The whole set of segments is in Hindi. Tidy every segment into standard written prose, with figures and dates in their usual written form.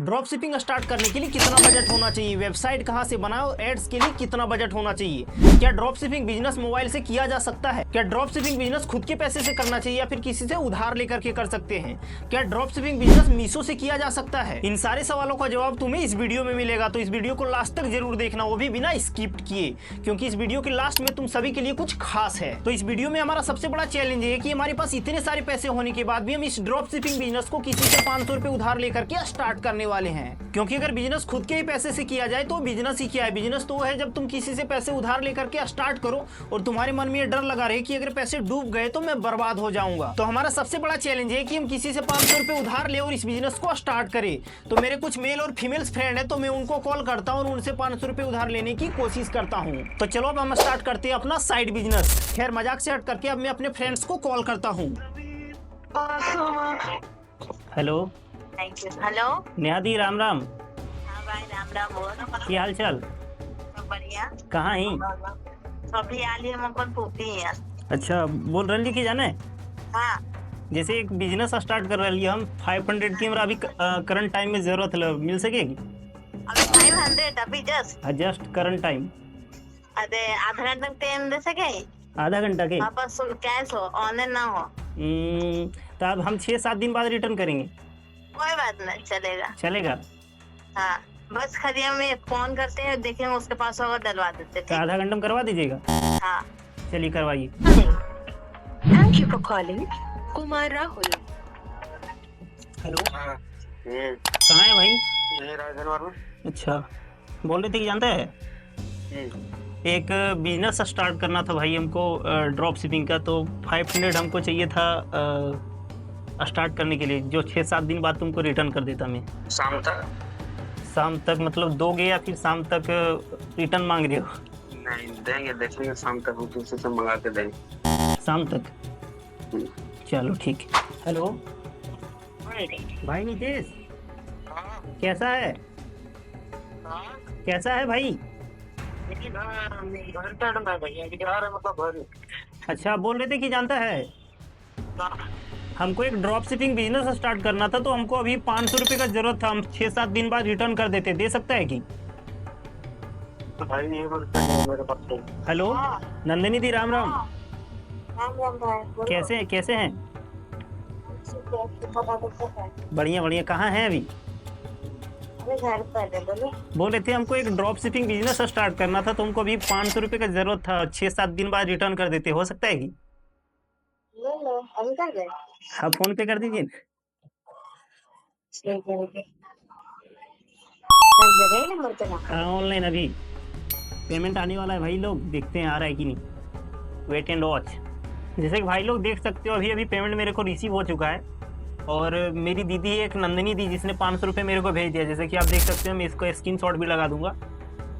ड्रॉप शिपिंग स्टार्ट करने के लिए कितना बजट होना चाहिए, वेबसाइट कहां से बनाओ, एड्स के लिए कितना बजट होना चाहिए, क्या ड्रॉप शिपिंग बिजनेस मोबाइल से किया जा सकता है, क्या ड्रॉप शिपिंग बिजनेस खुद के पैसे से करना चाहिए या फिर किसी से उधार लेकर के कर सकते हैं, क्या ड्रॉप शिपिंग बिजनेस मीशो से किया जा सकता है। इन सारे सवालों का जवाब तुम्हें इस वीडियो में मिलेगा, तो इस वीडियो को लास्ट तक जरूर देखना, वो भी बिना स्किप किए, क्योंकि इस वीडियो के लास्ट में तुम सभी के लिए कुछ खास है। तो इस वीडियो में हमारा सबसे बड़ा चैलेंज है कि हमारे पास इतने सारे पैसे होने के बाद भी हम इस ड्रॉप शिपिंग बिजनेस को किसी से 500 रुपए उधार लेकर के स्टार्ट करने वाले हैं। क्योंकि अगर बिजनेस खुद के ही पैसे से किया जाए तो बिजनेस ही क्या है, बिजनेस तो वो है जब तुम किसी से पैसे उधार लेकर के स्टार्ट करो और तुम्हारे मन में ये डर लगा रहे कि अगर पैसे डूब गए तो मैं बर्बाद हो जाऊंगा। तो हमारा सबसे बड़ा चैलेंज है कि हम किसी से 500 रुपए उधार ले और इस बिजनेस को स्टार्ट करें। तो मेरे कुछ मेल और फीमेल्स फ्रेंड है, तो मैं उनको कॉल करता हूँ और उनसे 500 रुपए उधार लेने की कोशिश करता हूँ। तो चलो अब हम स्टार्ट करते हैं अपना साइड बिजनेस। खैर मजाक से हट करके अब मैं अपने फ्रेंड्स को कॉल करता हूँ। हेलो हेलो नेहा दी, राम राम। हाँ भाई, राम राम। बोल, की हाल चाल, सब बढ़िया। कहाँ ही? अभी आली हम अपन पूछती हैं। अच्छा, बोल रही कि जाना है, हाँ जैसे एक बिजनेस स्टार्ट कर रही है हम 500 की हमरा अभी करंट टाइम में जरूरत है, मिल सकेगी? अभी 500 अभी जस्ट करंट टाइम। अरे आधा घंटा टाइम दे सके? आधा घंटा के? वापस कैश हो, ऑनलाइन ना हो। तो अब हम 6-7 दिन बाद रिटर्न करेंगे। कोई बात नहीं, चलेगा। चलेगा? हाँ बस खाली हमें फोन करते हैं, देखेंगे उसके पास होगा डलवा देते। तो आधा घंटा में करवा दीजिएगा। हाँ चलिए करवाइए। Thank you for calling Kumar Rahul. Hello, हाँ, कहाँ है भाई? ये राजधानी वर्मा। अच्छा, बोल रहे थे कि जानते हैं एक बिजनेस स्टार्ट करना था भाई हमको, ड्रॉप शिपिंग का। तो 500 हमको चाहिए था स्टार्ट करने के लिए, जो 6-7 दिन बाद तुमको रिटर्न कर देता मैं। शाम तक? शाम तक मतलब दोगे या फिर शाम तक रिटर्न मांग रहे हो? नहीं देंगे, देखेंगे शाम तक, हम तुमसे सब मंगा के देंगे शाम तक। चलो ठीक है। हेलो भाई नीतीश, कैसा है? कैसा है भाई? अच्छा, बोल रहे थे कि जानता है हमको एक ड्रॉप शिपिंग बिजनेस स्टार्ट करना था, तो हमको अभी 500 रुपये का जरूरत था, हम 6-7 दिन बाद रिटर्न कर देते, दे सकता है कि? हेलो नंदिनी दी, राम राम। कैसे हैं? बढ़िया बढ़िया। कहाँ हैं अभी? घर पर बोल रहे थे हमको एक ड्रॉप शिपिंग बिजनेस स्टार्ट करना था, तो हमको अभी 500 रुपये का जरूरत था, 6-7 दिन बाद रिटर्न कर देते, हो सकता है कि? लो अभी कर दे। हाँ फोन पे कर दीजिए। हाँ ऑनलाइन अभी पेमेंट आने वाला है भाई, लोग देखते हैं आ रहा है कि नहीं, वेट एंड वॉच। जैसे कि भाई लोग देख सकते हो अभी अभी पेमेंट मेरे को रिसीव हो चुका है, और मेरी दीदी एक नंदिनी दी जिसने 500 रुपये मेरे को भेज दिया, जैसे कि आप देख सकते हो, मैं इसको स्क्रीनशॉट भी लगा दूंगा,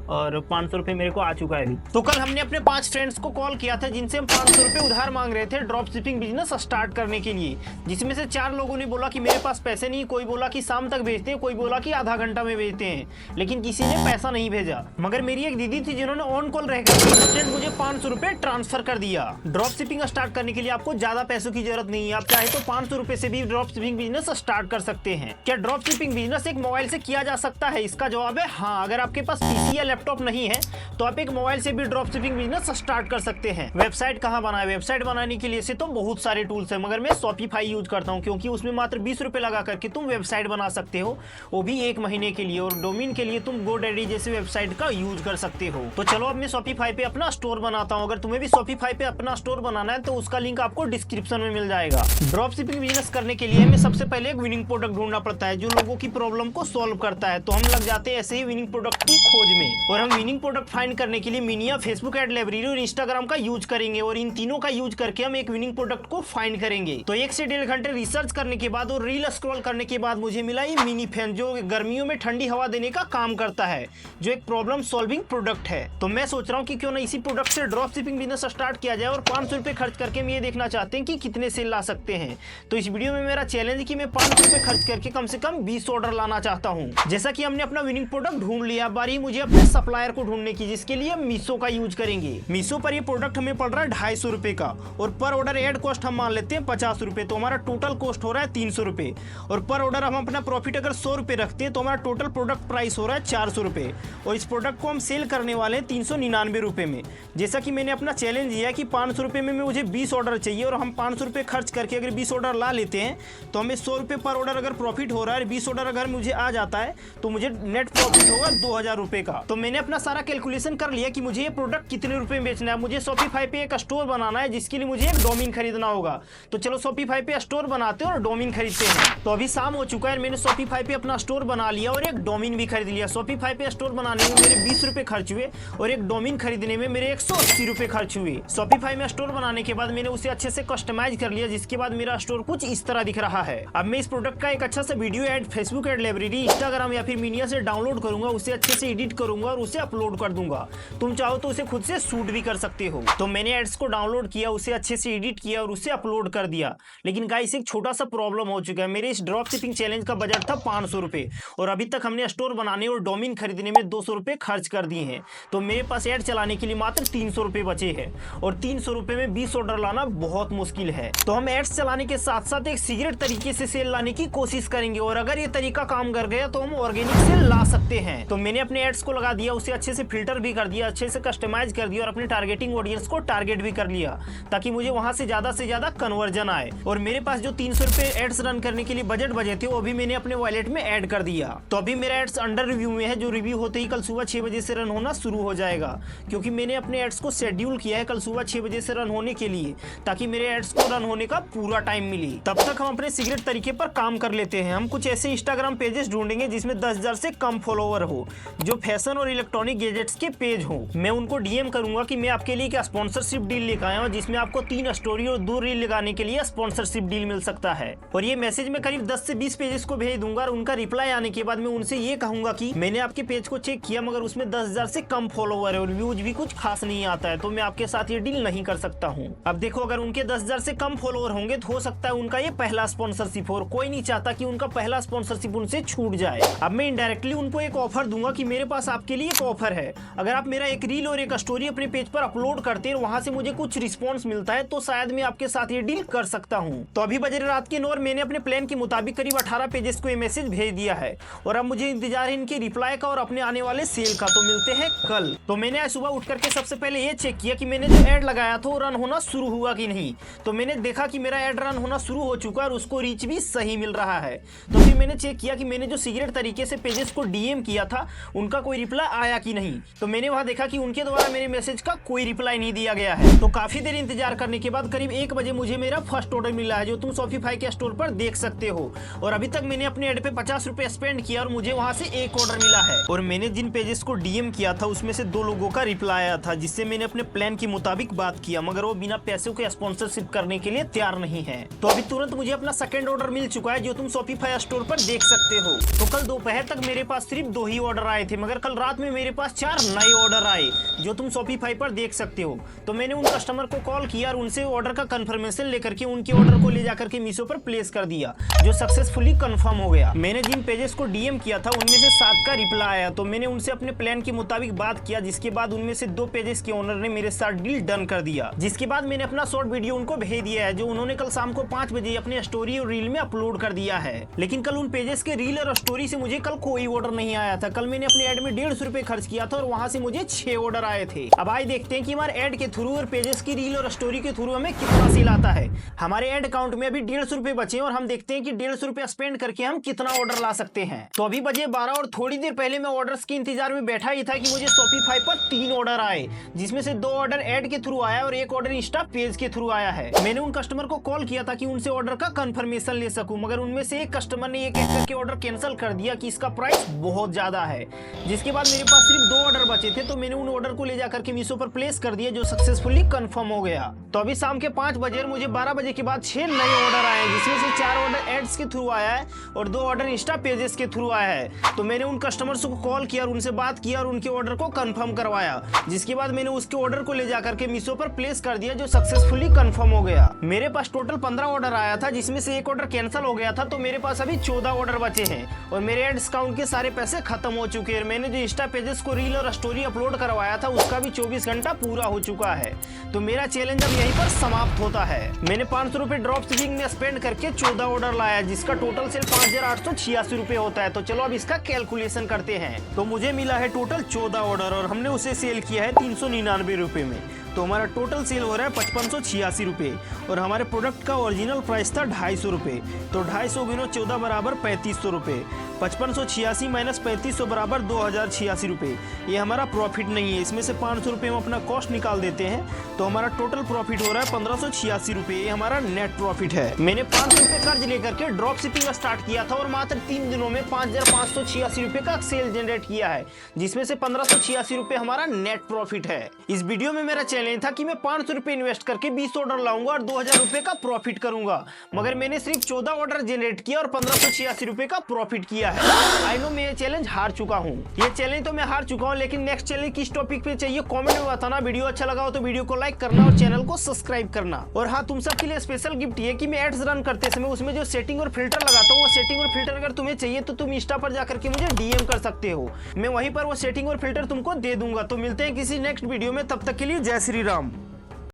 और 500 रुपये मेरे को आ चुका है अभी। तो कल हमने अपने 5 फ्रेंड्स को कॉल किया था जिनसे हम 500 रुपये उधार मांग रहे थे ड्रॉप शिपिंग बिजनेस स्टार्ट करने के लिए, जिसमें से 4 लोगों ने बोला कि मेरे पास पैसे नहीं, कोई बोला कि शाम तक भेजते हैं, कोई बोला कि आधा घंटा में भेजते हैं, लेकिन किसी ने पैसा नहीं भेजा। मगर मेरी एक दीदी थी जिन्होंने ऑन कॉल रहकर इंस्टेंट मुझे 500 रुपये ट्रांसफर कर दिया। ड्रॉप शिपिंग स्टार्ट करने के लिए आपको ज्यादा पैसों की जरूरत नहीं है, आप चाहे तो 500 रुपये से भी ड्रॉप शिपिंग बिजनेस स्टार्ट कर सकते हैं। क्या ड्रॉप शिपिंग बिजनेस एक मोबाइल से किया जा सकता है? इसका जवाब है हाँ। अगर आपके पास पीसी या लैपटॉप नहीं है तो आप एक मोबाइल से भी ड्रॉप शिपिंग बिजनेस स्टार्ट कर सकते हैं। वेबसाइट कहां बनाए? वेबसाइट बनाने के लिए से तो बहुत सारे टूल्स हैं, मगर मैं शॉपिफाई यूज करता हूं, क्योंकि उसमें मात्र 20 रुपए लगा करके तुम वेबसाइट बना सकते हो, वो भी 1 महीने के लिए, और डोमेन के लिए तुम GoDaddy जैसे वेबसाइट का यूज कर सकते हो। तो चलो अब मैं शॉपिफाई पे अपना स्टोर बनाता हूँ। अगर तुम्हें भी शॉपिफाई पे अपना स्टोर बनाना है तो उसका लिंक आपको डिस्क्रिप्शन में मिल जाएगा। ड्रॉप शिपिंग बिजनेस करने के लिए हमें सबसे पहले एक विनिंग प्रोडक्ट ढूंढना पड़ता है जो लोगों की प्रॉब्लम को सॉल्व करता है, तो हम लग जाते हैं ऐसे ही विनिंग प्रोडक्ट की खोज में, और हम विनिंग प्रोडक्ट फाइंड करने के लिए मिनिया, फेसबुक एड लाइब्रेरी और इंस्टाग्राम का यूज करेंगे, और इन तीनों का यूज करके हम एक विनिंग प्रोडक्ट को फाइंड करेंगे। तो 1 से 1.5 घंटे रिसर्च करने के बाद और रील स्क्रॉल करने के बाद मुझे मिला ये मिनी फैन, जो गर्मियों में ठंडी हवा देने का काम करता है, जो एक प्रॉब्लम सॉल्विंग प्रोडक्ट है। तो मैं सोच रहा हूँ कि क्यों ना इसी प्रोडक्ट से ड्रॉप शिपिंग बिजनेस स्टार्ट किया जाए, और 500 रुपए खर्च करके हम ये देखना चाहते हैं कि कितने सेल ला सकते हैं। तो इस वीडियो में मेरा चैलेंज है कि मैं 500 रुपए खर्च करके कम से कम 20 ऑर्डर लाना चाहता हूँ। जैसा कि हमने अपना विनिंग प्रोडक्ट ढूंढ लिया, बारी मुझे अपने सप्लायर को ढूंढने की, जिसके लिए मीशो का यूज करेंगे। मीशो पर ये प्रोडक्ट हमें पड़ रहा है 250 रुपए का और पर ऑर्डर एड कॉस्ट हम मान लेते हैं 50 रुपए, तो हमारा टोटल कॉस्ट हो रहा है 300 रुपए। और पर ऑर्डर हम अपना प्रॉफिट अगर 100 रुपए रखते हैं तो हमारा टोटल प्रोडक्ट प्राइस हो रहा है 400 रुपए। और इस प्रोडक्ट को हम सेल करने वाले हैं 399 रुपए में। जैसा कि मैंने अपना चैलेंज दिया कि 500 रुपए में मुझे 20 ऑर्डर चाहिए और हम 500 रुपए खर्च करके अगर 20 ऑर्डर ला लेते हैं तो हमें 100 रुपए पर ऑर्डर अगर प्रॉफिट हो रहा है, 20 ऑर्डर अगर मुझे आ जाता है तो मुझे नेट प्रॉफिट होगा 2000 रुपए का। तो मैंने अपना सारा कैलकुलेशन कर लिया कि मुझे ये प्रोडक्ट कितने रुपए में बेचना है। मुझे शॉपिफाई पे एक स्टोर बनाना है, जिसके लिए मुझे एक डोमेन खरीदना होगा। तो चलो शॉपिफाई पे स्टोर बनाते हैं और डोमेन खरीदते हैं। तो अभी शाम हो चुका है, मैंने शॉपिफाई पे अपना स्टोर बना लिया और एक डोमेन भी खरीद लिया। शॉपिफाई पे स्टोर बनाने में मेरे 20 रुपए खर्च हुए और एक डोमेन खरीदने में मेरे 180 रुपए खर्च हुए। शॉपिफाई में स्टोर बनाने के बाद मैंने उसे अच्छे से कस्टमाइज कर लिया, जिसके बाद मेरा स्टोर कुछ इस तरह दिख रहा है। अब मैं इस प्रोडक्ट का एक अच्छा सा video add Facebook ad library, Instagram या फिर मिनिया से डाउनलोड करूंगा, उसे अच्छे से एडिट करूंगा और उसे अपलोड कर दूंगा। तुम चाहो तो उसे खुद से शूट भी कर सकते हो। तो मैंने एड्स को डाउनलोड किया, उसे अच्छे से एडिट किया और उसे अपलोड कर दिया। लेकिन गाइस एक छोटा सा प्रॉब्लम हो चुका है। मेरे इस ड्रॉप शिपिंग चैलेंज का बजट था 500 रुपए और अभी तक हमने स्टोर बनाने और डोमेन खरीदने में 200 रुपए खर्च कर दिए हैं। तो मेरे पास एड चलाने के लिए मात्र 300 रुपए बचे हैं और 300 रुपए में 20 ऑर्डर लाना बहुत मुश्किल है। तो हम एड्स चलाने के साथ साथ एक सीक्रेट तरीके से सेल लाने की कोशिश करेंगे और अगर ये तरीका काम कर गया तो हम ऑर्गेनिक सेल ला सकते हैं। तो मैंने अपने एड्स को लगा दिया, उसे अच्छे से फिल्टर भी कर दिया, अच्छे से कस्टमाइज कर दिया और अपने टारगेटिंग ऑडियंस को टारगेट भी कर लिया ताकि मुझे वहां से ज्यादा कन्वर्जन आए। और मेरे पास जो 300 रुपए एड्स रन करने के लिए बजट बचे थे वो भी मैंने अपने वॉलेट में ऐड कर दिया। तो अभी मेरा एड्स अंडर रिव्यू में है, जो रिव्यू होते ही कल सुबह 6 बजे से रन होना शुरू हो जाएगा, क्योंकि मैंने अपने एड्स को शेड्यूल किया है कल सुबह 6 बजे से रन होने के लिए, ताकि मेरे एड्स को रन होने का पूरा टाइम मिले। तब तक हम अपने सीक्रेट तरीके पर काम कर लेते हैं। हम कुछ ऐसे इंस्टाग्राम पेजेस ढूंढेंगे जिसमें 10,000 से कम फॉलोवर हो, जो फैशन और इलेक्ट्रॉनिक गैजेट्स के पेज हो। मैं उनको डीएम करूंगा कि मैं आपके लिए एक स्पॉन्सरशिप डील लेकर आया हूं, जिसमें आपको 3 स्टोरी और 2 रील लगाने के लिए स्पॉन्सरशिप डील मिल सकता है। और ये मैसेज मैं करीब 10 से 20 पेजेस को भेज दूंगा और उनका रिप्लाई आने के बाद मैं उनसे ये कहूंगा कि मैंने आपके पेज को चेक किया मगर उसमें 10,000 से कम फॉलोवर है और व्यूज भी कुछ खास नहीं आता है, तो मैं आपके साथ ये डील नहीं कर सकता हूँ। अब देखो, अगर उनके 10,000 से कम फॉलोवर होंगे तो हो सकता है उनका ये पहला स्पॉन्सरशिप हो और कोई नहीं चाहता कि उनका पहला स्पॉन्सरशिप उनसे छूट जाए। अब मैं इनडायरेक्टली उनको एक ऑफर दूंगा कि मेरे पास आपके लिए एक ऑफर है, अगर आप मेरा एक रील और एक स्टोरी अपने पेज पर अपलोड करते हैं और वहां से मुझे कुछ रिस्पॉन्स मिलता है तो शायद मैं आपके साथ ये डील कर सकता हूँ। तो अभी बज रहे रात के 9 और मैंने अपने प्लान के मुताबिक करीब 18 पेजेस को ये मैसेज भेज दिया है और अब मुझे इंतजार है इनके रिप्लाई का और अपने आने वाले सेल का। तो मिलते हैं कल। तो मैंने आज सुबह उठ करके सबसे पहले ये चेक किया कि मैंने जो एड लगाया था वो रन होना शुरू हुआ कि नहीं। तो मैंने देखा कि मेरा एड रन होना शुरू हो चुका है और उसको रीच भी सही मिल रहा है। तो फिर मैंने चेक किया कि मैंने जो सीक्रेट तरीके से पेजेस को डीएम किया था उनका कोई रिप्लाई आया कि नहीं। तो मैंने वहां देखा कि उनके द्वारा मेरे मैसेज का कोई रिप्लाई नहीं दिया गया है। तो काफी देर इंतजार करने के बाद करीब 1 बजे मुझे मेरा फर्स्ट ऑर्डर मिला है, जो तुम शॉपिफाई के स्टोर पर देख सकते हो। और अभी तक मैंने अपने एड पे 50 रुपए स्पेंड किया और मुझे वहां से एक ऑर्डर मिला है। और मैंने जिन पेजेस को डीएम किया था उसमें से 2 लोगों का रिप्लाई आया था, जिससे मैंने अपने प्लान के मुताबिक बात किया, मगर वो बिना पैसों के स्पॉन्सरशिप करने के लिए तैयार नहीं है। तो अभी तुरंत मुझे अपना सेकंड ऑर्डर मिल चुका है, जो तुम शॉपिफाई स्टोर पर देख सकते हो। तो कल दोपहर तक मेरे पास सिर्फ 2 ही ऑर्डर आए थे, मगर कल रात में मेरे पास 4 नए ऑर्डर आए, जो तुम शॉपिफाई पर देख सकते हो। तो मैंने उन कस्टमर को कॉल किया और उनसे ऑर्डर का कंफर्मेशन लेकर के उनके ऑर्डर को ले जाकर के मीशो पर प्लेस कर दिया, जो सक्सेसफुली कंफर्म हो गया। मैंने जिन पेजेस को डीएम किया था उनमें से 7 का रिप्लाई आया, तो मैंने उनसे अपने प्लान के मुताबिक बात किया, जिसके बाद उनमें से 2 पेजेस के ओनर ने मेरे साथ डील डन कर दिया। जिसके बाद मैंने अपना शॉर्ट वीडियो उनको भेज दिया है, जो उन्होंने कल शाम को 5 बजे अपने स्टोरी और रील में अपलोड कर दिया है। लेकिन कल उन पेजेस के रील और स्टोरी से मुझे कल कोई ऑर्डर नहीं आया था। कल मैंने अपने एड में 150 रुपए खर्च किया था और वहां से मुझे 6 ऑर्डर आए थे। अब आइए देखते हैं कि हमारे एड के थ्रू और पेजेस की रील और स्टोरी के थ्रू हमें कितना सेल आता है। हमारे एड अकाउंट में अभी 150 रुपए बचे और हम देखते हैं कि 150 रुपए स्पेंड करके हम कितना ऑर्डर ला सकते हैं। तो अभी बजे 12 और थोड़ी देर पहले मैं ऑर्डर्स के इंतजार में बैठा ही था कि मुझे शॉपिफाई पर 3 ऑर्डर आए, जिसमें से 2 ऑर्डर एड के थ्रू आया और 1 ऑर्डर इंस्टा पेज के थ्रू आया है। मैंने उन कस्टमर को कॉल किया था कि उनसे ऑर्डर का कंफर्मेशन ले सकूं, मगर उनमें से एक कस्टमर ने ये कह करके ऑर्डर कैंसिल कर दिया कि इसका प्राइस बहुत ज्यादा है। जिसके बाद मेरे पास सिर्फ 2 ऑर्डर बचे थे, तो मैंने उन ऑर्डर को ले जाकर के मीशो पर प्लेस कर दिया, जो सक्सेसफुली कंफर्म हो गया। तो अभी शाम के 5 बजे और मुझे 12 बजे के बाद 6 नए ऑर्डर आए, जिसमें से 4 ऑर्डर एड्स के थ्रू आया है और 2 ऑर्डर इंस्टा पेजेस के थ्रू आया है। तो मैंने उन कस्टमर्स को कॉल किया और उनसे बात किया और उनके ऑर्डर को कंफर्म करवाया, जिसके बाद मैंने उसके ऑर्डर को ले जाकर के मीशो पर प्लेस कर दिया, जो सक्सेसफुली कंफर्म हो गया। मेरे पास टोटल 15 ऑर्डर आया था, जिसमें से 1 ऑर्डर कैंसिल हो गया था, तो मेरे पास अभी 14 ऑर्डर बचे हैं और मेरे एड डिस्काउंट के सारे पैसे खत्म हो चुके हैं। मैंने जो इंस्टा पेजेस को रील और स्टोरी अपलोड करवाया था उसका भी 24 घंटा पूरा हो चुका है। तो मेरा चैलेंज अब यहीं पर समाप्त होता है। मैंने 500 रुपए ड्रॉप शिपिंग में स्पेंड करके 14 ऑर्डर लाया जिसका टोटल सेल 5886 रुपए होता है। तो चलो अब इसका कैलकुलेशन करते हैं। तो मुझे मिला है टोटल 14 ऑर्डर और हमने उसे सेल किया है 399 रुपए में। तो हमारा टोटल सेल हो रहा है 5586 रुपए और हमारे प्रोडक्ट का ओरिजिनल प्राइस था 250 रुपए। तो 250 गुना 14 बराबर 3500 रुपए। 5586 माइनस 3500 बराबर 2086 रुपए। ये हमारा प्रॉफिट नहीं है, इसमें से 500 रुपए हम अपना कॉस्ट निकाल देते हैं तो हमारा टोटल प्रॉफिट हो रहा है 1586 रुपए। ये हमारा नेट प्रॉफिट है। मैंने 500 रुपए कर्ज लेकर के ड्रॉप शिपिंग स्टार्ट किया था और मात्र 3 दिनों में 5586 रुपए का सेल जनरेट किया है जिसमें से 1586 रुपए हमारा नेट प्रॉफिट है। इस वीडियो में मेरा चैलेंज था कि मैं 500 रुपए इन्वेस्ट करके 20 ऑर्डर लाऊंगा और 2000 रुपए का प्रॉफिट करूंगा, मगर मैंने सिर्फ 14 ऑर्डर जनरेट किया और 1586 रुपए का प्रॉफिट किया है। आई नो मैं ये चैलेंज हार चुका हूँ। ये चैलेंज तो मैं हार चुका हूँ, लेकिन नेक्स्ट चैलेंज किस टॉपिक पे चाहिए कमेंट में बताना। वीडियो अच्छा लगा हो तो वीडियो को लाइक करना और चैनल को सब्सक्राइब करना। और हाँ, तुम सबके लिए स्पेशल गिफ्ट ये कि मैं एड्स रन करते समय उसमें जो सेटिंग और फिल्टर लगाता हूँ वो सेटिंग और फिल्टर अगर तुम्हें चाहिए तो तुम इंस्टा पर जाकर के मुझे डीएम कर सकते हो। मैं वहीं पर वो सेटिंग और फिल्टर तुमको दे दूंगा। तो मिलते हैं किसी नेक्स्ट वीडियो में, तब तक के लिए जय श्री राम।